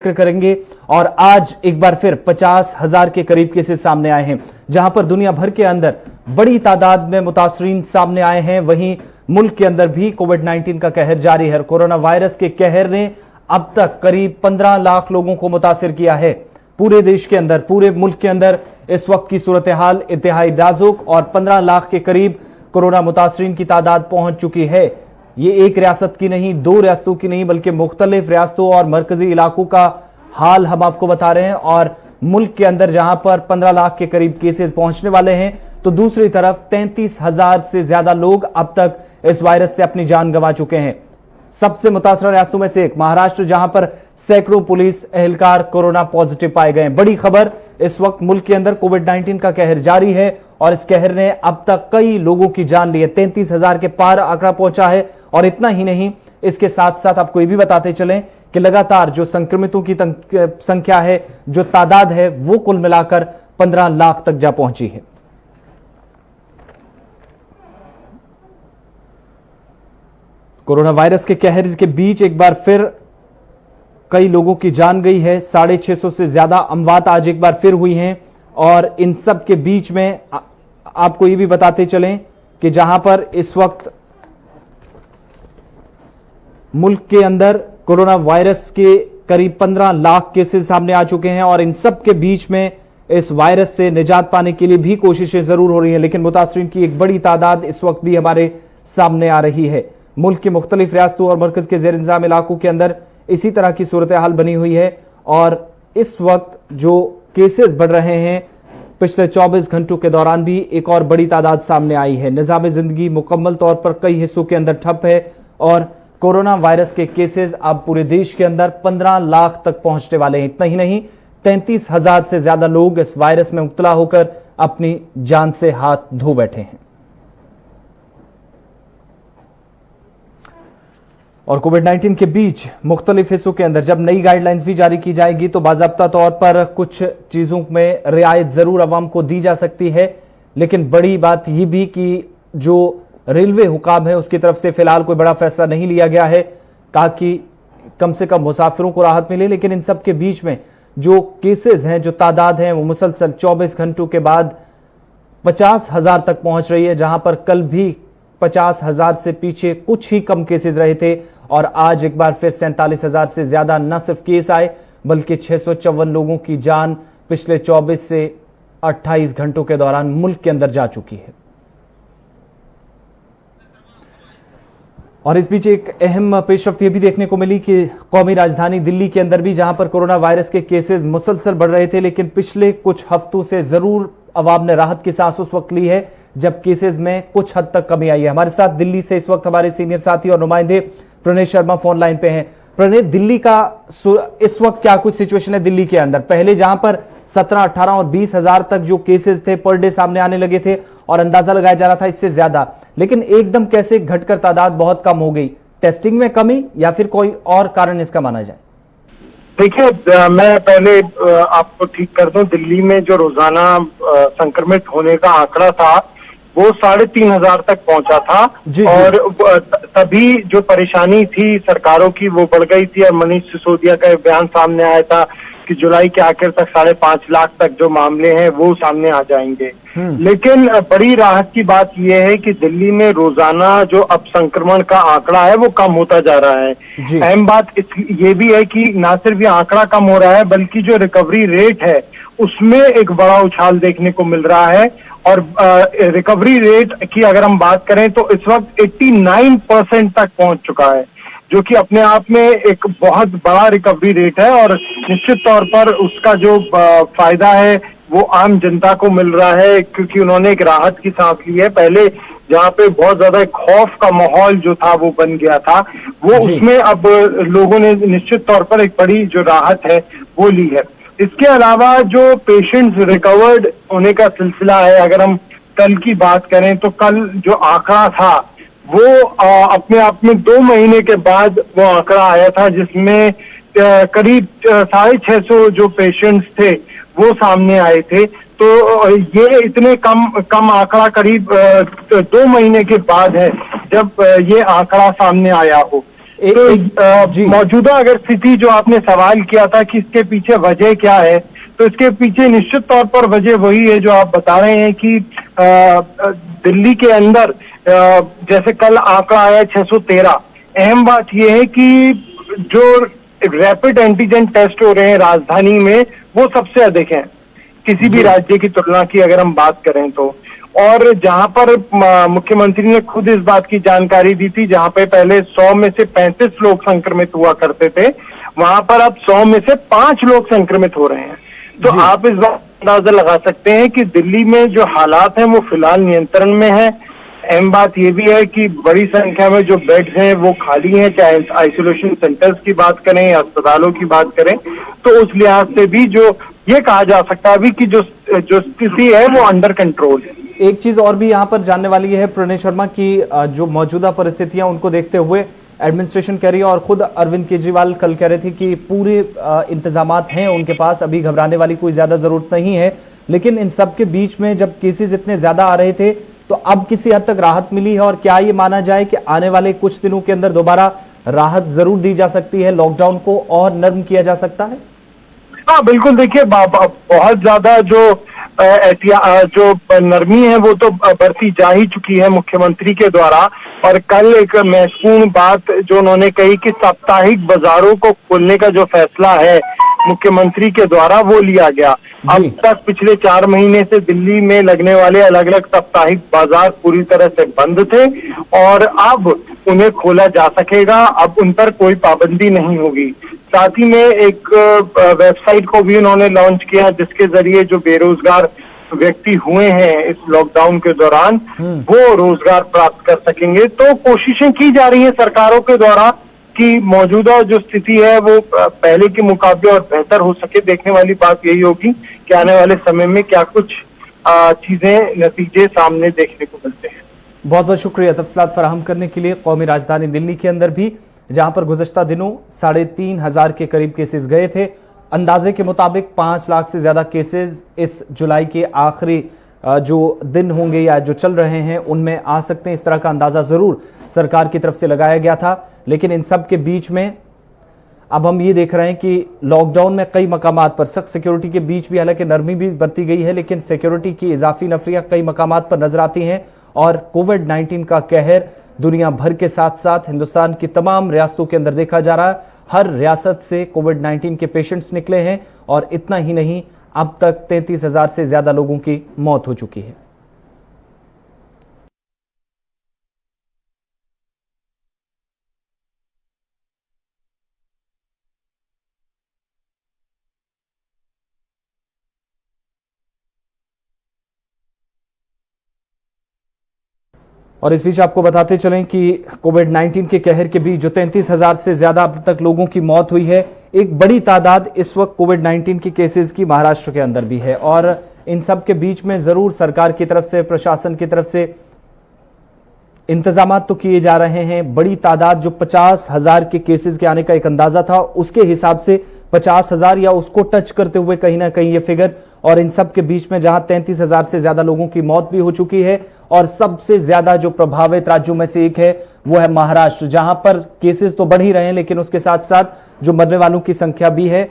जिक्र करेंगे। और आज एक बार फिर 50,000 के करीब केसेस सामने आए हैं, जहां पर दुनिया भर के अंदर बड़ी तादाद में मुतासरीन सामने आए हैं। वहीं मुल्क के अंदर भी कोविड-19 का कहर जारी है। कोरोना वायरस के कहर ने अब तक करीब 15 लाख लोगों को मुतासिर किया है। पूरे देश के अंदर, पूरे मुल्क के अंदर इस वक्त की सूरत हाल इंतहाई नाजुक और 15 लाख के करीब कोरोना मुतासरीन की तादाद पहुंच चुकी है। ये एक रियासत की नहीं, दो रियासतों की नहीं, बल्कि मुख्तलिफ रियासतों और मरकजी इलाकों का हाल हम आपको बता रहे हैं। और मुल्क के अंदर जहां पर 15 लाख के करीब केसेस पहुंचने वाले हैं, तो दूसरी तरफ 33,000 से ज्यादा लोग अब तक इस वायरस से अपनी जान गंवा चुके हैं। सबसे मुतासर रियासतों में से एक महाराष्ट्र, जहां पर सैकड़ों पुलिस एहलकार कोरोना पॉजिटिव पाए गए हैं। बड़ी खबर, इस वक्त मुल्क के अंदर कोविड-19 का कहर जारी है और इस कहर ने अब तक कई लोगों की जान ली है। 33,000 के पार आंकड़ा पहुंचा है। और इतना ही नहीं, इसके साथ साथ आपको ये भी बताते चलें कि लगातार जो संक्रमितों की संख्या है, जो तादाद है, वो कुल मिलाकर 15 लाख तक जा पहुंची है। कोरोना वायरस के कहर के बीच एक बार फिर कई लोगों की जान गई है। 650 से ज्यादा अमवात आज एक बार फिर हुई हैं। और इन सब के बीच में आपको ये भी बताते चलें कि जहां पर इस वक्त मुल्क के अंदर कोरोना वायरस के करीब 15 लाख केसेस सामने आ चुके हैं। और इन सब के बीच में इस वायरस से निजात पाने के लिए भी कोशिशें जरूर हो रही हैं, लेकिन मुतासरीन की एक बड़ी तादाद इस वक्त भी हमारे सामने आ रही है। मुल्क की मुख्तलिफ रियासतों और मरकज के जेर इंतजाम इलाकों के अंदर इसी तरह की सूरत हाल बनी हुई है। और इस वक्त जो केसेस बढ़ रहे हैं, पिछले 24 घंटों के दौरान भी एक और बड़ी तादाद सामने आई है। निज़ाम जिंदगी मुकम्मल तौर पर कई हिस्सों के अंदर ठप है और कोरोना वायरस के केसेस अब पूरे देश के अंदर 15 लाख तक पहुंचने वाले हैं। इतना ही नहीं, 33,000 से ज्यादा लोग इस वायरस में मुब्तला होकर अपनी जान से हाथ धो बैठे हैं। और कोविड-19 के बीच मुख्तलिफ हिस्सों के अंदर जब नई गाइडलाइंस भी जारी की जाएगी, तो बाज़ाब्ता तौर पर कुछ चीजों में रियायत जरूर अवाम को दी जा सकती है। लेकिन बड़ी बात यह भी कि जो रेलवे हुकाम है, उसकी तरफ से फिलहाल कोई बड़ा फैसला नहीं लिया गया है ताकि कम से कम मुसाफिरों को राहत मिले। लेकिन इन सब के बीच में जो केसेस हैं, जो तादाद हैं, वो मुसलसल 24 घंटों के बाद 50,000 तक पहुंच रही है, जहां पर कल भी 50,000 से पीछे कुछ ही कम केसेस रहे थे। और आज एक बार फिर 47,000 से ज्यादा न सिर्फ केस आए, बल्कि 654 लोगों की जान पिछले 24 से 28 घंटों के दौरान मुल्क के अंदर जा चुकी है। और इस बीच एक अहम पेशरफ्त यह भी देखने को मिली कि कौमी राजधानी दिल्ली के अंदर भी, जहां पर कोरोना वायरस के केसेस मुसलसल बढ़ रहे थे, लेकिन पिछले कुछ हफ्तों से जरूर अवाम ने राहत की सांस उस वक्त ली है जब केसेस में कुछ हद तक कमी आई है। हमारे साथ दिल्ली से इस वक्त हमारे सीनियर साथी और नुमाइंदे प्रणय शर्मा फोन लाइन पे हैं। प्रणय, दिल्ली का इस वक्त क्या कुछ सिचुएशन है दिल्ली के अंदर? पहले जहां पर 17, 18 और 20,000 तक जो केसेस थे पर डे सामने आने लगे थे और अंदाजा लगाया जा रहा था इससे ज्यादा, लेकिन एकदम कैसे घटकर तादाद बहुत कम हो गई? टेस्टिंग में कमी या फिर कोई और कारण इसका माना जाए? देखिए, मैं पहले आपको ठीक कर दूं, दिल्ली में जो रोजाना संक्रमित होने का आंकड़ा था वो 3,500 तक पहुंचा था। और तभी जो परेशानी थी सरकारों की वो बढ़ गई थी। और मनीष सिसोदिया का बयान सामने आया था कि जुलाई के आखिर तक 5.5 लाख तक जो मामले हैं वो सामने आ जाएंगे। लेकिन बड़ी राहत की बात यह है कि दिल्ली में रोजाना जो अब संक्रमण का आंकड़ा है वो कम होता जा रहा है। अहम बात ये भी है कि ना सिर्फ ये आंकड़ा कम हो रहा है, बल्कि जो रिकवरी रेट है उसमें एक बड़ा उछाल देखने को मिल रहा है। और रिकवरी रेट की अगर हम बात करें तो इस वक्त 89% तक पहुंच चुका है, जो कि अपने आप में एक बहुत बड़ा रिकवरी रेट है। और निश्चित तौर पर उसका जो फायदा है वो आम जनता को मिल रहा है, क्योंकि उन्होंने एक राहत की सांस ली है। पहले जहाँ पे बहुत ज्यादा खौफ का माहौल जो था वो बन गया था, वो उसमें अब लोगों ने निश्चित तौर पर एक बड़ी जो राहत है वो ली है। इसके अलावा जो पेशेंट्स रिकवर्ड होने का सिलसिला है, अगर हम कल की बात करें तो कल जो आंकड़ा था वो अपने आप में 2 महीने के बाद वो आंकड़ा आया था, जिसमें करीब 650 जो पेशेंट्स थे वो सामने आए थे। तो ये इतने कम आंकड़ा करीब 2 महीने के बाद है जब ये आंकड़ा सामने आया हो। तो मौजूदा अगर स्थिति जो आपने सवाल किया था कि इसके पीछे वजह क्या है, तो इसके पीछे निश्चित तौर पर वजह वही है जो आप बता रहे हैं कि दिल्ली के अंदर जैसे कल आंकड़ा आया 613। अहम बात यह है कि जो रैपिड एंटीजन टेस्ट हो रहे हैं राजधानी में वो सबसे अधिक हैं किसी भी राज्य की तुलना की अगर हम बात करें तो। और जहां पर मुख्यमंत्री ने खुद इस बात की जानकारी दी थी, जहां पे पहले 100 में से 35 लोग संक्रमित हुआ करते थे, वहां पर अब 100 में से 5 लोग संक्रमित हो रहे हैं। तो आप इस बात अंदाजा लगा सकते हैं कि दिल्ली में जो हालात हैं वो फिलहाल नियंत्रण में है। अहम बात यह भी है कि बड़ी संख्या में जो बेड्स हैं वो खाली हैं, चाहे आइसोलेशन सेंटर्स की बात करें या अस्पतालों की बात करें, तो उस लिहाज से भी जो ये कहा जा सकता है अभी कि जो स्थिति है वो अंडर कंट्रोल है। एक चीज और भी यहाँ पर जानने वाली है प्रणय शर्मा की जो मौजूदा परिस्थितियां उनको देखते हुए एडमिनिस्ट्रेशन कह रही है और खुद अरविंद केजरीवाल कल कह रहे थे कि पूरे इंतजामात हैं उनके पास, अभी घबराने वाली कोई ज्यादा जरूरत नहीं है। लेकिन इन सब के बीच में जब केसेस इतने ज्यादा आ रहे थे तो अब किसी हद तक राहत मिली है, और क्या ये माना जाए कि आने वाले कुछ दिनों के अंदर दोबारा राहत जरूर दी जा सकती है, लॉकडाउन को और नरम किया जा सकता है? हाँ बिल्कुल, देखिए बहुत ज्यादा जो नरमी है वो तो बरती जा ही चुकी है मुख्यमंत्री के द्वारा। और कल एक महत्वपूर्ण बात जो उन्होंने कही कि साप्ताहिक बाजारों को खोलने का जो फैसला है मुख्यमंत्री के द्वारा वो लिया गया। अब तक पिछले 4 महीने से दिल्ली में लगने वाले अलग अलग साप्ताहिक बाजार पूरी तरह से बंद थे और अब उन्हें खोला जा सकेगा, अब उन पर कोई पाबंदी नहीं होगी। साथ ही में एक वेबसाइट को भी उन्होंने लॉन्च किया जिसके जरिए जो बेरोजगार व्यक्ति हुए हैं इस लॉकडाउन के दौरान वो रोजगार प्राप्त कर सकेंगे। तो कोशिशें की जा रही हैं सरकारों के द्वारा कि मौजूदा जो स्थिति है वो पहले के मुकाबले और बेहतर हो सके। देखने वाली बात यही होगी कि आने वाले समय में क्या कुछ चीजें, नतीजे सामने देखने को मिलते हैं। बहुत बहुत शुक्रिया तफसीलात फराहम करने के लिए। कौमी राजधानी दिल्ली के अंदर भी जहां पर गुज़श्ता दिनों 3,500 के करीब केसेस गए थे, अंदाजे के मुताबिक 5 लाख से ज्यादा केसेस इस जुलाई के आखिरी जो दिन होंगे या जो चल रहे हैं उनमें आ सकते हैं। इस तरह का अंदाजा जरूर सरकार की तरफ से लगाया गया था। लेकिन इन सब के बीच में अब हम ये देख रहे हैं कि लॉकडाउन में कई मकामात पर सख्त सिक्योरिटी के बीच भी हालांकि नरमी भी बरती गई है, लेकिन सिक्योरिटी की इजाफी नफरियां कई मकामात पर नजर आती हैं। और कोविड-19 का कहर दुनिया भर के साथ साथ हिंदुस्तान की तमाम रियासतों के अंदर देखा जा रहा है। हर रियासत से कोविड-19 के पेशेंट्स निकले हैं और इतना ही नहीं, अब तक 33,000 से ज्यादा लोगों की मौत हो चुकी है। और इस बीच आपको बताते चलें कि कोविड-19 के कहर के बीच जो 33,000 से ज्यादा अब तक लोगों की मौत हुई है, एक बड़ी तादाद इस वक्त कोविड-19 के केसेस की महाराष्ट्र के अंदर भी है। और इन सब के बीच में जरूर सरकार की तरफ से, प्रशासन की तरफ से इंतजाम तो किए जा रहे हैं। बड़ी तादाद जो 50,000 के केसेस के आने का एक अंदाजा था, उसके हिसाब से 50,000 या उसको टच करते हुए कहीं ना कहीं ये फिगर्स। और इन सब के बीच में जहां 33,000 से ज्यादा लोगों की मौत भी हो चुकी है और सबसे ज्यादा जो प्रभावित राज्यों में से एक है वो है महाराष्ट्र, जहां पर केसेस तो बढ़ ही रहे हैं लेकिन उसके साथ साथ जो मरने वालों की संख्या भी है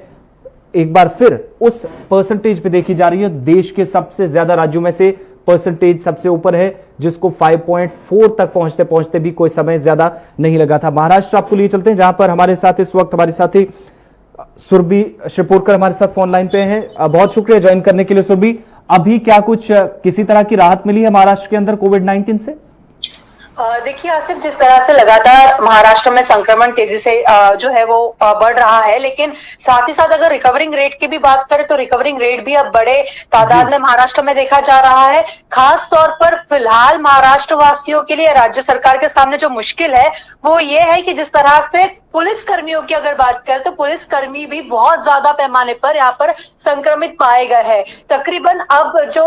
एक बार फिर उस परसेंटेज पे देखी जा रही है। देश के सबसे ज्यादा राज्यों में से परसेंटेज सबसे ऊपर है, जिसको 5.4 तक पहुंचते पहुंचते भी कोई समय ज्यादा नहीं लगा था। महाराष्ट्र आपको लिए चलते हैं, जहां पर हमारे साथ इस वक्त हमारे साथी सुरभि शिरपुरकर हमारे साथ फोन लाइन पे हैं। बहुत शुक्रिया ज्वाइन करने के लिए सुरभि। अभी क्या कुछ किसी तरह की राहत मिली है महाराष्ट्र के अंदर कोविड-19 से? देखिए आसिफ, जिस तरह से लगातार महाराष्ट्र में संक्रमण तेजी से जो है वो बढ़ रहा है, लेकिन साथ ही साथ अगर रिकवरिंग रेट की भी बात करें तो रिकवरिंग रेट भी अब बड़े तादाद में महाराष्ट्र में देखा जा रहा है। खास तौर पर फिलहाल महाराष्ट्र वासियों के लिए राज्य सरकार के सामने जो मुश्किल है वो ये है कि जिस तरह से पुलिस कर्मियों की अगर बात करें तो पुलिस कर्मी भी बहुत ज्यादा पैमाने पर यहाँ पर संक्रमित पाए गए हैं। तकरीबन अब जो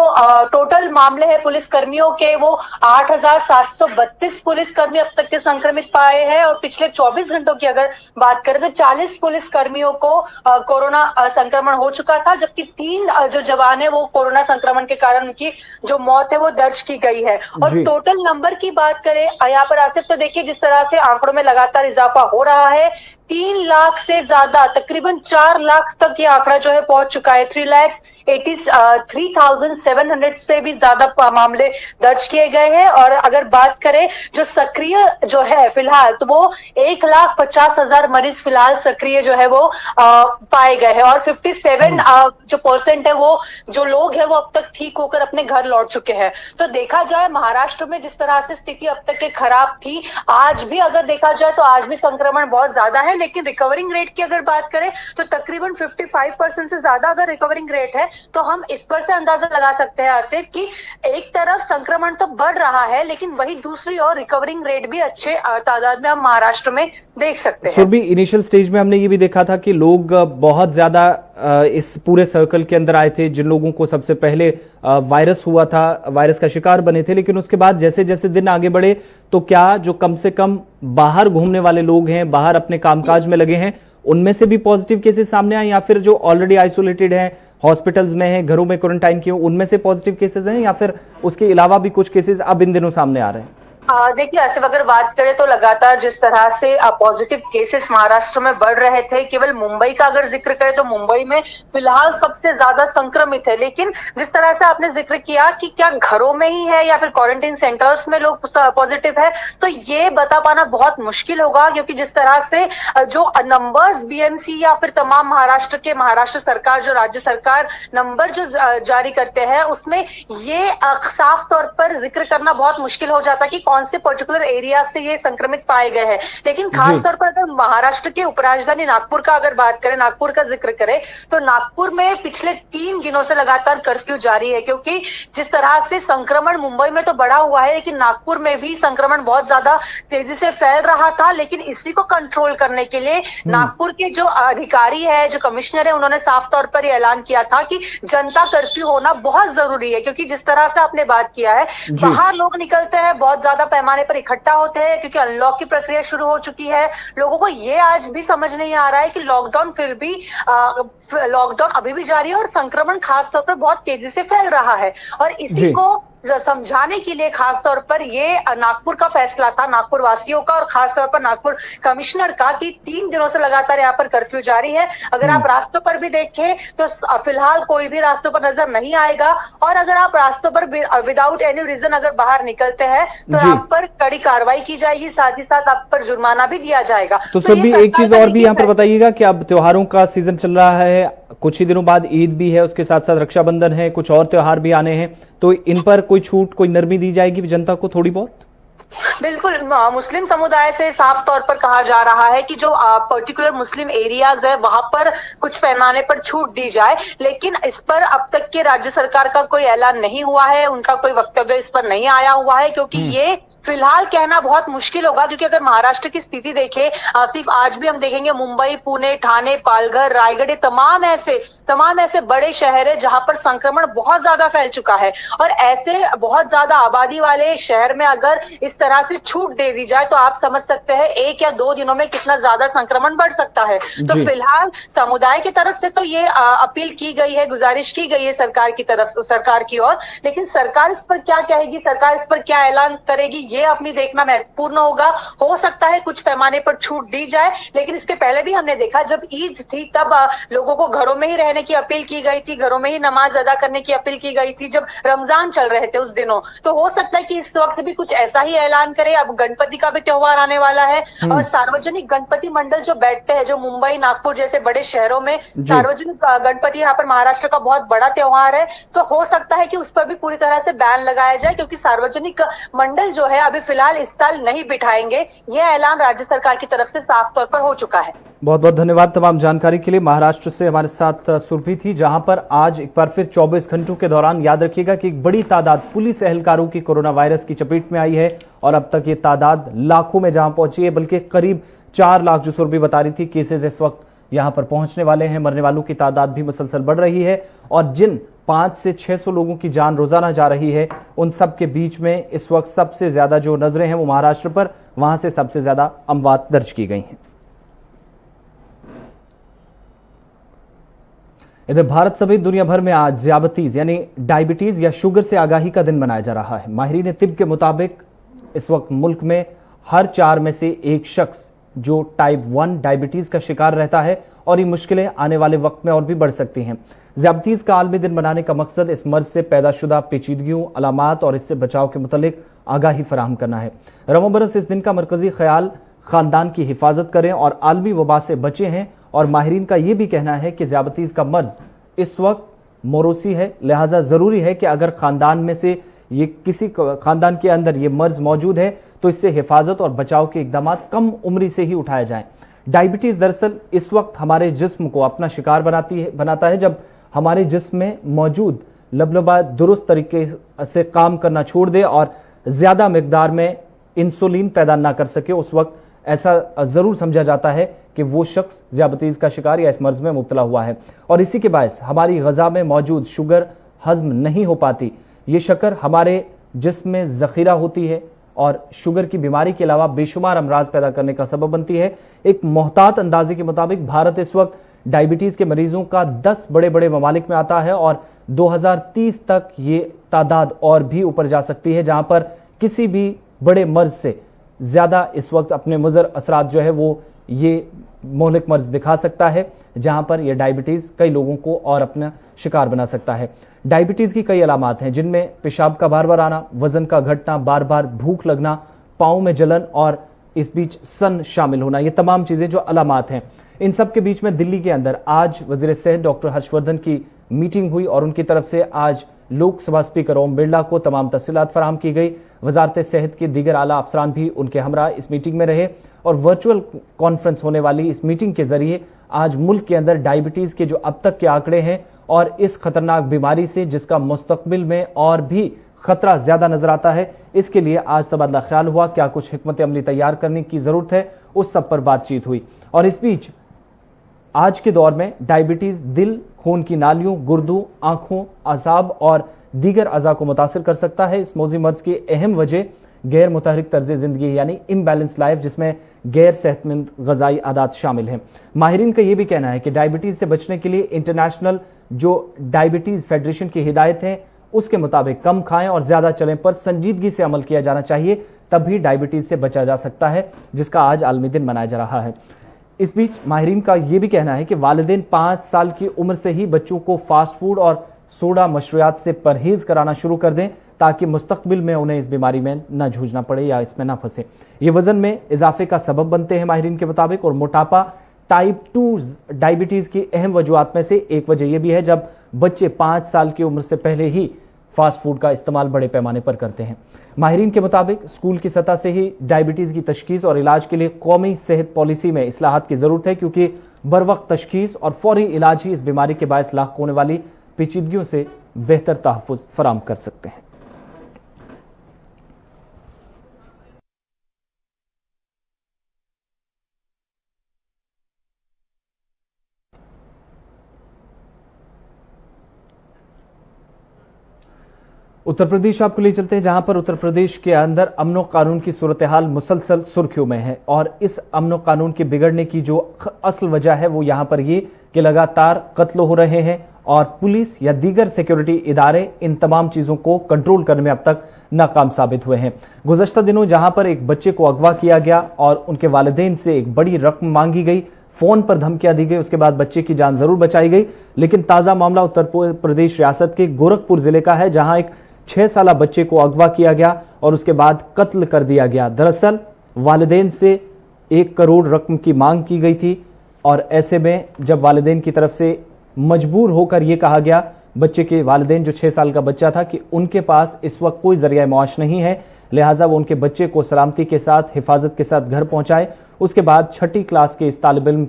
टोटल मामले हैं पुलिस कर्मियों के, वो 8,732 पुलिस कर्मी अब तक के संक्रमित पाए हैं। और पिछले 24 घंटों की अगर बात करें तो 40 पुलिस कर्मियों को कोरोना संक्रमण हो चुका था, जबकि 3 जो जवान है वो कोरोना संक्रमण के कारण उनकी जो मौत है वो दर्ज की गई है। और टोटल नंबर की बात करें यहाँ पर आसिफ, तो देखिए जिस तरह से आंकड़ों में लगातार इजाफा हो रहा है, 3 लाख से ज्यादा, तकरीबन 4 लाख तक ये आंकड़ा जो है पहुंच चुका है। 3,83,700 से भी ज्यादा मामले दर्ज किए गए हैं। और अगर बात करें जो सक्रिय जो है फिलहाल, तो वो 1,50,000 मरीज फिलहाल सक्रिय जो है वो पाए गए हैं। और 57 जो % है वो जो लोग हैं वो अब तक ठीक होकर अपने घर लौट चुके हैं। तो देखा जाए महाराष्ट्र में जिस तरह से स्थिति अब तक के खराब थी, आज भी अगर देखा जाए तो आज भी संक्रमण बहुत ज्यादा है, लेकिन रिकवरिंग रेट की अगर बात करें तो तकरीबन 55% से ज्यादा अगर रिकवरिंग रेट है, तो हम इस पर से अंदाजा लगा सकते हैं आसिफ कि एक तरफ संक्रमण तो बढ़ रहा है, लेकिन वही दूसरी ओर रिकवरिंग रेट भी अच्छे तादाद में हम महाराष्ट्र में देख सकते हैं। सुरभि, इनिशियल स्टेज में हमने ये भी देखा था कि लोग बहुत ज्यादा इस पूरे सर्कल के अंदर आए थे, जिन लोगों को सबसे पहले वायरस हुआ था, वायरस का शिकार बने थे। लेकिन उसके बाद जैसे जैसे दिन आगे बढ़े, तो क्या जो कम से कम बाहर घूमने वाले लोग हैं, बाहर अपने कामकाज में लगे हैं, उनमें से भी पॉजिटिव केसेस सामने आए, या फिर जो ऑलरेडी आइसोलेटेड हैं, हॉस्पिटल्स में हैं, घरों में क्वारंटाइन किए, उनमें से पॉजिटिव केसेस हैं, या फिर उसके अलावा भी कुछ केसेस अब इन दिनों सामने आ रहे हैं? देखिए आसिफ, अगर बात करें तो लगातार जिस तरह से पॉजिटिव केसेस महाराष्ट्र में बढ़ रहे थे, केवल मुंबई का अगर जिक्र करें तो मुंबई में फिलहाल सबसे ज्यादा संक्रमित है। लेकिन जिस तरह से आपने जिक्र किया कि क्या घरों में ही है या फिर क्वारंटाइन सेंटर्स में लोग पॉजिटिव है, तो ये बता पाना बहुत मुश्किल होगा, क्योंकि जिस तरह से जो नंबर्स बीएमसी या फिर तमाम महाराष्ट्र सरकार, जो राज्य सरकार नंबर जो जारी करते हैं, उसमें ये साफ तौर पर जिक्र करना बहुत मुश्किल हो जाता है कि कौन से पर्टिकुलर एरिया से ये संक्रमित पाए गए हैं। लेकिन खास तौर पर अगर महाराष्ट्र के उपराजधानी नागपुर का अगर बात करें, नागपुर का जिक्र करें, तो नागपुर में पिछले 3 दिनों से लगातार कर्फ्यू जारी है, क्योंकि जिस तरह से संक्रमण मुंबई में तो बढ़ा हुआ है, लेकिन नागपुर में भी संक्रमण बहुत ज्यादा तेजी से फैल रहा था। लेकिन इसी को कंट्रोल करने के लिए नागपुर के जो अधिकारी है, जो कमिश्नर है, उन्होंने साफ तौर पर यह ऐलान किया था कि जनता कर्फ्यू होना बहुत जरूरी है। क्योंकि जिस तरह से आपने बात किया है, बाहर लोग निकलते हैं, बहुत ज्यादा पैमाने पर इकट्ठा होते हैं, क्योंकि अनलॉक की प्रक्रिया शुरू हो चुकी है। लोगों को ये आज भी समझ नहीं आ रहा है कि लॉकडाउन अभी भी जारी है और संक्रमण खास तौर पर बहुत तेजी से फैल रहा है। और इसी को समझाने के लिए खास तौर पर ये नागपुर का फैसला था, नागपुर वासियों का और खास तौर पर नागपुर कमिश्नर का, कि 3 दिनों से लगातार यहाँ पर कर्फ्यू जारी है। अगर आप रास्तों पर भी देखें तो फिलहाल कोई भी रास्तों पर नजर नहीं आएगा, और अगर आप रास्तों पर विदाउट एनी रीजन अगर बाहर निकलते हैं तो आप पर कड़ी कार्रवाई की जाएगी, साथ ही साथ आप पर जुर्माना भी दिया जाएगा। तो सभी एक चीज और भी यहाँ पर बताइएगा कि अब त्योहारों का सीजन चल रहा है, कुछ ही दिनों बाद ईद भी है, उसके साथ साथ रक्षाबंधन है, कुछ और त्योहार भी आने हैं, तो इन पर कोई छूट, कोई नरमी दी जाएगी जनता को थोड़ी बहुत? बिल्कुल, मुस्लिम समुदाय से साफ तौर पर कहा जा रहा है कि जो पर्टिकुलर मुस्लिम एरियाज है वहां पर कुछ पैमाने पर छूट दी जाए, लेकिन इस पर अब तक के राज्य सरकार का कोई ऐलान नहीं हुआ है, उनका कोई वक्तव्य इस पर नहीं आया हुआ है, क्योंकि ये फिलहाल कहना बहुत मुश्किल होगा। क्योंकि अगर महाराष्ट्र की स्थिति देखें आसिफ, आज भी हम देखेंगे मुंबई, पुणे, ठाणे, पालघर, रायगढ़, तमाम ऐसे बड़े शहर है जहां पर संक्रमण बहुत ज्यादा फैल चुका है। और ऐसे बहुत ज्यादा आबादी वाले शहर में अगर इस तरह से छूट दे दी जाए तो आप समझ सकते हैं 1 या 2 दिनों में कितना ज्यादा संक्रमण बढ़ सकता है। तो फिलहाल समुदाय की तरफ से तो ये अपील की गई है, गुजारिश की गई है सरकार की ओर, लेकिन सरकार इस पर क्या कहेगी, सरकार इस पर क्या ऐलान करेगी, ये अपनी देखना महत्वपूर्ण होगा। हो सकता है कुछ पैमाने पर छूट दी जाए, लेकिन इसके पहले भी हमने देखा जब ईद थी तब लोगों को घरों में ही रहने की अपील की गई थी, घरों में ही नमाज अदा करने की अपील की गई थी जब रमजान चल रहे थे उस दिनों। तो हो सकता है कि इस वक्त भी कुछ ऐसा ही ऐलान करे। अब गणपति का भी त्योहार आने वाला है और सार्वजनिक गणपति मंडल जो बैठते हैं, जो मुंबई, नागपुर जैसे बड़े शहरों में सार्वजनिक गणपति यहाँ पर महाराष्ट्र का बहुत बड़ा त्योहार है, तो हो सकता है कि उस पर भी पूरी तरह से बैन लगाया जाए, क्योंकि सार्वजनिक मंडल जो है अभी फिलहाल इस साल नहीं बिठाएंगे। यह ऐलान राज्य सरकार की तरफ से साफ तौर पर हो चुका है। बहुत बहुत धन्यवाद तमाम जानकारी के लिए। महाराष्ट्र से हमारे साथ सुरभि थी, जहां पर आज एक बार फिर 24 घंटों के दौरान याद रखिएगा कि एक बड़ी तादाद पुलिस एहलकारों की कोरोना वायरस की चपेट में आई है और अब तक ये तादाद लाखों में जहां पहुंची है, बल्कि करीब 4 लाख जो सुरभि बता रही थी केसेस इस वक्त यहां पर पहुंचने वाले हैं। मरने वालों की तादाद भी मुसलसल बढ़ रही है और जिन 500 से 600 लोगों की जान रोजाना जा रही है उन सब के बीच में इस वक्त सबसे ज्यादा जो नजरें हैं वो महाराष्ट्र पर, वहां से सबसे ज्यादा अमवात दर्ज की गई हैं। इधर भारत समेत दुनिया भर में आज ज़ियाबतीज यानी डायबिटीज या शुगर से आगाही का दिन मनाया जा रहा है। माहिरीन तिब के मुताबिक इस वक्त मुल्क में हर 4 में से एक शख्स जो टाइप 1 डायबिटीज का शिकार रहता है और ये मुश्किलें आने वाले वक्त में और भी बढ़ सकती हैं। ज़ियाबतीज का आलमी दिन मनाने का मकसद इस मर्ज से पैदाशुदा पेचीदगियों, अलामात और इससे बचाव के मुतालिक आगाही फराहम करना है। रमो बरस इस दिन का मरकजी ख्याल खानदान की हिफाजत करें और आलमी वबा से बचे हैं। और माहिरीन का यह भी कहना है कि ज़ियाबतीज का मर्ज इस वक्त मोरोसी है, लिहाजा ज़रूरी है कि अगर ख़ानदान में से ये किसी ख़ानदान के अंदर ये मर्ज मौजूद है तो इससे हिफाजत और बचाव के इकदाम कम उम्री से ही उठाए जाएं। डायबिटीज़ दरअसल इस वक्त हमारे जिस्म को अपना शिकार बनाता है जब हमारे जिस्म में मौजूद लबलबा दुरुस्त तरीके से काम करना छोड़ दे और ज़्यादा मकदार में इंसुलिन पैदा ना कर सके। उस वक्त ऐसा ज़रूर समझा जाता है कि वो शख्स ज़ियाबतीज़ का शिकार या इस मर्ज में मुब्तला हुआ है और इसी के बायस हमारी ग़ज़ा में मौजूद शुगर हज़म नहीं हो पाती। ये शक्कर हमारे जिस्म में ज़ख़ीरा होती है और शुगर की बीमारी के अलावा बेशुमार अमराज पैदा करने का सबब बनती है। एक मोहतात अंदाजे के मुताबिक भारत इस वक्त डायबिटीज़ के मरीजों का 10 बड़े बड़े ममालिक में आता है और 2030 तक ये तादाद और भी ऊपर जा सकती है, जहां पर किसी भी बड़े मर्ज से ज़्यादा इस वक्त अपने मुज़र असरात जो है वो ये मोहलिक मर्ज दिखा सकता है, जहां पर यह डायबिटीज़ कई लोगों को और अपना शिकार बना सकता है। डायबिटीज़ की कई अलामात हैं जिनमें पेशाब का बार बार आना, वज़न का घटना, बार बार भूख लगना, पाँव में जलन और इस बीच सन शामिल होना, ये तमाम चीज़ें जो अलामात हैं। इन सब के बीच में दिल्ली के अंदर आज वज़ीर सेहत डॉक्टर हर्षवर्धन की मीटिंग हुई और उनकी तरफ से आज लोकसभा स्पीकर ओम बिरला को तमाम तफसीलात फराहम की गई। वजारत सेहत के दीगर आला अफसरान भी उनके हमरा इस मीटिंग में रहे और वर्चुअल कॉन्फ्रेंस होने वाली इस मीटिंग के जरिए आज मुल्क के अंदर डायबिटीज़ के जो अब तक के आंकड़े हैं और इस खतरनाक बीमारी से जिसका मुस्तकबिल में और भी खतरा ज़्यादा नजर आता है, इसके लिए आज तबादला ख्याल हुआ, क्या कुछ हिकमत अमली तैयार करने की ज़रूरत है, उस सब पर बातचीत हुई। और इस बीच आज के दौर में डायबिटीज़ दिल, खून की नालियों, गुर्दों, आंखों, असाब और दीगर अज़ा को मुतासिर कर सकता है। इस मौजी मर्ज की अहम वजह गैर मुतहरिक तर्ज ज़िंदगी यानी इम्बैलेंस लाइफ, जिसमें गैर सेहतमंद ग़ज़ाई आदात शामिल हैं। माहिरीन का यह भी कहना है कि डायबिटीज़ से बचने के लिए इंटरनेशनल जो डायबिटीज़ फेडरेशन की हिदायत है उसके मुताबिक कम खाएं और ज़्यादा चलें पर संजीदगी से अमल किया जाना चाहिए, तभी डायबिटीज़ से बचा जा सकता है, जिसका आज आलमी दिन मनाया जा रहा है। इस बीच माहिरीन का यह भी कहना है कि वालिदैन 5 साल की उम्र से ही बच्चों को फास्ट फूड और सोडा मशरूबात से परहेज कराना शुरू कर दें ताकि मुस्तकबिल में उन्हें इस बीमारी में न जूझना पड़े या इसमें न फंसे। ये वजन में इजाफे का सबब बनते हैं माहिरीन के मुताबिक। और मोटापा टाइप 2 डायबिटीज़ की अहम वजूहात में से एक वजह यह भी है जब बच्चे 5 साल की उम्र से पहले ही फास्ट फूड का इस्तेमाल बड़े पैमाने पर करते हैं। माहिरीन के मुताबिक स्कूल की सतह से ही डायबिटीज़ की तशखीस और इलाज के लिए कौमी सेहत पॉलिसी में इस्लाहात की ज़रूरत है, क्योंकि बरवक्त तशखीस और फौरी इलाज ही इस बीमारी के बायस लाख होने वाली पेचीदगियों से बेहतर तहफ़्फ़ुज़ फराहम कर सकते हैं। उत्तर प्रदेश आपको ले चलते हैं, जहां पर उत्तर प्रदेश के अंदर अमन कानून की सूरत हाल मुसलसल सुर्खियों में है और इस अमन कानून के बिगड़ने की जो असल वजह है वो यहां पर ये कि लगातार कत्ल हो रहे हैं और पुलिस या दीगर सिक्योरिटी इदारे इन तमाम चीज़ों को कंट्रोल करने में अब तक नाकाम साबित हुए हैं। गुज़श्ता दिनों जहां पर एक बच्चे को अगवा किया गया और उनके वालिदैन से एक बड़ी रकम मांगी गई, फ़ोन पर धमकियां दी गई, उसके बाद बच्चे की जान ज़रूर बचाई गई, लेकिन ताज़ा मामला उत्तर प्रदेश रियासत के गोरखपुर ज़िले का है, जहां एक 6 साला बच्चे को अगवा किया गया और उसके बाद कत्ल कर दिया गया। दरअसल वालिदैन से 1 करोड़ रकम की मांग की गई थी और ऐसे में जब वालिदैन की तरफ से मजबूर होकर यह कहा गया बच्चे के वालिदैन जो 6 साल का बच्चा था कि उनके पास इस वक्त कोई जरिया मुआश नहीं है, लिहाजा वो उनके बच्चे को सलामती के साथ हिफाजत के साथ घर पहुंचाए। उसके बाद 6ठी क्लास के इस तालिब इल्म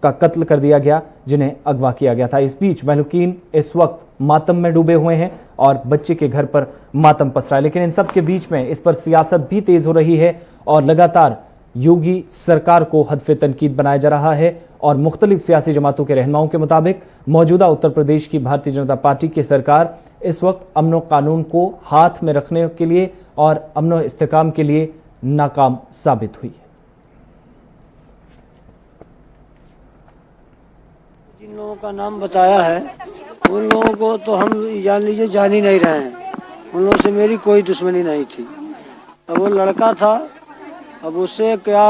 का कत्ल कर दिया गया जिन्हें अगवा किया गया था। इस बीच महलूकीन इस वक्त मातम में डूबे हुए हैं और बच्चे के घर पर मातम पसरा है, लेकिन इन सब के बीच में इस पर सियासत भी तेज हो रही है और लगातार योगी सरकार को हदफे तनकीद बनाया जा रहा है और मुख्तलिफ सियासी जमातों के रहनुमाओं के मुताबिक मौजूदा उत्तर प्रदेश की भारतीय जनता पार्टी की सरकार इस वक्त अमन कानून को हाथ में रखने के लिए और अमन इस्तेकाम के लिए नाकाम साबित हुई है। जिन लोगों का नाम बताया है उन लोगों को तो हम जान लीजिए जान ही नहीं रहे हैं। उन लोगों से मेरी कोई दुश्मनी नहीं थी। अब वो लड़का था, अब उससे क्या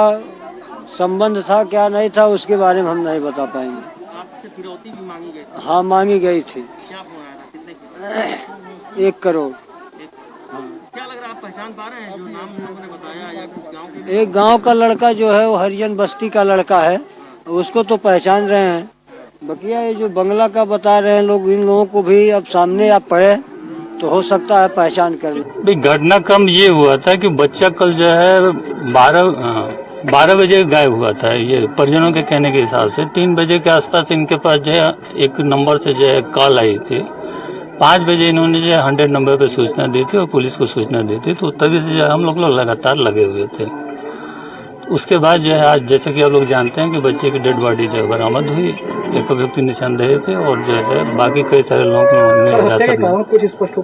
संबंध था क्या नहीं था उसके बारे में हम नहीं बता पाएंगे। आपसे फिरौती भी मांगी गई थी? हाँ मांगी गई थी। क्या हो रहा था? कितने की? 1 करोड़। क्या लग रहा है, आप पहचान पा रहे हैं जो नाम उन लोगों ने बताया या कुछ गाँव के? एक गांव का लड़का जो है वो हरिजन बस्ती का लड़का है, उसको तो पहचान रहे हैं। बकिया ये जो बंगला का बता रहे हैं लोग, इन लोगों को भी अब सामने आप पड़े तो हो सकता है पहचान कर ले। घटनाक्रम ये हुआ था कि बच्चा कल जो है 12 बजे गायब हुआ था। ये परिजनों के कहने के हिसाब से 3 बजे के आसपास इनके पास जो है एक नंबर से जो है कॉल आई थी। 5 बजे इन्होंने जो है 100 नंबर पे सूचना दी थी और पुलिस को सूचना दी थी। तो तभी से जो है हम लोग लगातार लगे हुए थे। उसके बाद जो है आज जैसे कि आप लोग जानते हैं कि बच्चे की डेड बॉडी जो है बरामद हुई। एक व्यक्ति निशानदेही पे और जो है बाकी कई सारे लोगों को हिरासत में। कुछ स्पष्ट हो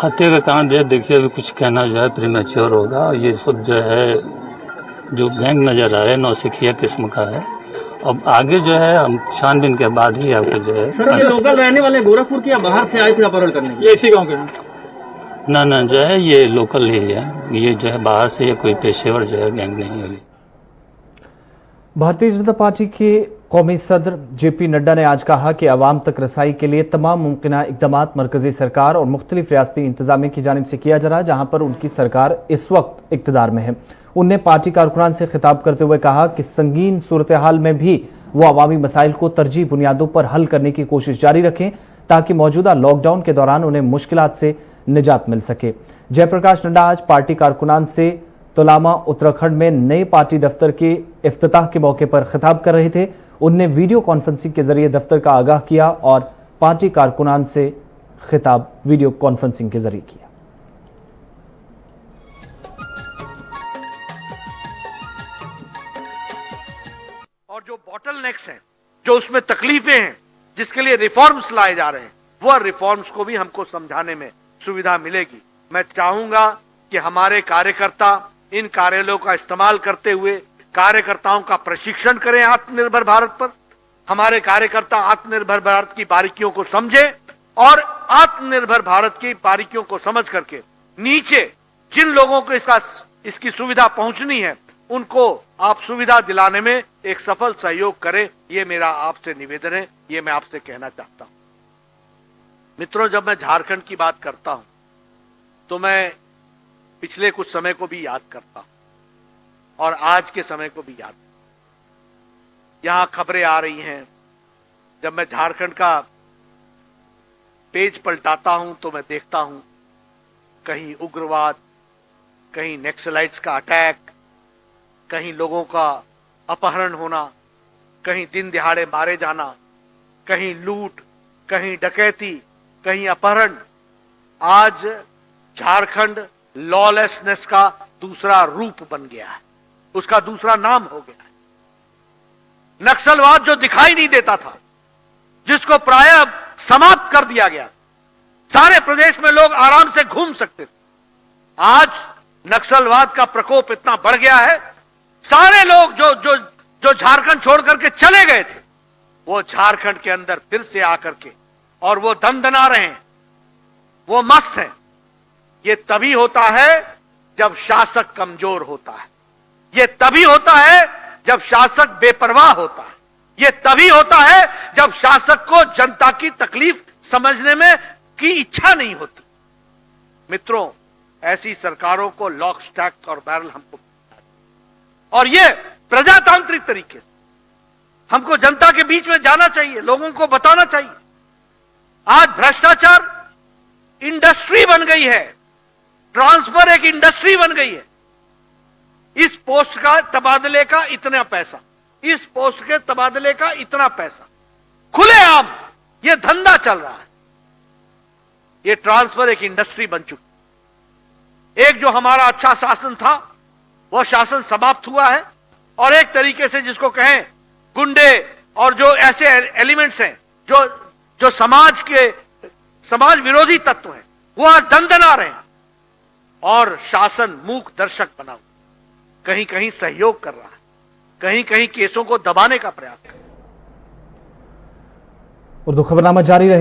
हत्या का कारण जो है देखिए अभी कुछ कहना जो है प्रीमेच्योर होगा। ये सब जो है जो गैंग नजर आ रहा है नौसिखिया किस्म का है। अब आगे जो है हम छानबीन के बाद ही आपको जो है। सर ये लोकल रहने वाले गोरखपुर के या बाहर से आए थे अपहरण करने? ये इसी गाँव के हैं? ना जो है ये लोकल ही है। ये जो है बाहर से ये कोई पेशेवर जो है गैंग नहीं है। भारतीय जनता पार्टी के कौमी सदर जेपी नड्डा ने आज कहा कि आवाम तक रसाई के लिए तमाम मुमकिन इकदाम मरकजी सरकार और मुख्तलिफ रियासती इंतजामिया की जानिब से किया जा रहा है, जहां पर उनकी सरकार इस वक्त इक़्तिदार में है। उनने पार्टी कारकुनान से खिताब करते हुए कहा कि संगीन सूरत हाल में भी वो अवामी मसाइल को तरजीह बुनियादों पर हल करने की कोशिश जारी रखें ताकि मौजूदा लॉकडाउन के दौरान उन्हें मुश्किलात से निजात मिल सके। जयप्रकाश नड्डा आज पार्टी कारकुनान से तुलामा उत्तराखंड में नए पार्टी दफ्तर के इफ्तिताह के मौके पर खिताब कर रहे थे। उनने वीडियो कॉन्फ्रेंसिंग के जरिए दफ्तर का आगाह किया और पार्टी कारकुनान से खिताब वीडियो कॉन्फ्रेंसिंग के जरिए किया। और जो बॉटलनेक्स हैं, जो उसमें तकलीफें हैं, जिसके लिए रिफॉर्म्स लाए जा रहे हैं, वह रिफॉर्म्स को भी हमको समझाने में सुविधा मिलेगी। मैं चाहूंगा कि हमारे कार्यकर्ता इन कार्यालयों का इस्तेमाल करते हुए कार्यकर्ताओं का प्रशिक्षण करें आत्मनिर्भर भारत पर। हमारे कार्यकर्ता आत्मनिर्भर भारत की बारीकियों को समझे और आत्मनिर्भर भारत की बारीकियों को समझ करके नीचे जिन लोगों को इसकी सुविधा पहुंचनी है उनको आप सुविधा दिलाने में एक सफल सहयोग करें। ये मेरा आपसे निवेदन है, ये मैं आपसे कहना चाहता हूं। मित्रों, जब मैं झारखंड की बात करता हूं तो मैं पिछले कुछ समय को भी याद करता हूं और आज के समय को भी याद। यहां खबरें आ रही हैं, जब मैं झारखंड का पेज पलटाता हूं तो मैं देखता हूं कहीं उग्रवाद, कहीं नक्सलाइट्स का अटैक, कहीं लोगों का अपहरण होना, कहीं दिन दिहाड़े मारे जाना, कहीं लूट, कहीं डकैती, कहीं अपहरण। आज झारखंड लॉलेसनेस का दूसरा रूप बन गया है, उसका दूसरा नाम हो गया है। नक्सलवाद जो दिखाई नहीं देता था, जिसको प्रायः समाप्त कर दिया गया, सारे प्रदेश में लोग आराम से घूम सकते थे, आज नक्सलवाद का प्रकोप इतना बढ़ गया है, सारे लोग जो झारखंड छोड़ करके चले गए थे वो झारखंड के अंदर फिर से आकर के और वो दंदना रहे हैं, वो मस्त हैं। ये तभी होता है जब शासक कमजोर होता है, ये तभी होता है जब शासक बेपरवाह होता है, ये तभी होता है जब शासक को जनता की तकलीफ समझने में की इच्छा नहीं होती। मित्रों, ऐसी सरकारों को लॉक स्टैक और बैरल हमको, और ये प्रजातांत्रिक तरीके से हमको जनता के बीच में जाना चाहिए, लोगों को बताना चाहिए। आज भ्रष्टाचार इंडस्ट्री बन गई है, ट्रांसफर एक इंडस्ट्री बन गई है। इस पोस्ट का तबादले का इतना पैसा, इस पोस्ट के तबादले का इतना पैसा, खुलेआम ये धंधा चल रहा है। ये ट्रांसफर एक इंडस्ट्री बन चुकी। एक जो हमारा अच्छा शासन था वह शासन समाप्त हुआ है और एक तरीके से जिसको कहें गुंडे और जो ऐसे एलिमेंट्स हैं जो समाज विरोधी तत्व हैं, वो आज दंदना रहे हैं और शासन मूक दर्शक बना हुआ, कहीं कहीं सहयोग कर रहा है, कहीं कहीं केसों को दबाने का प्रयास कर रहा है। उर्दू खबरनामा जारी रहे।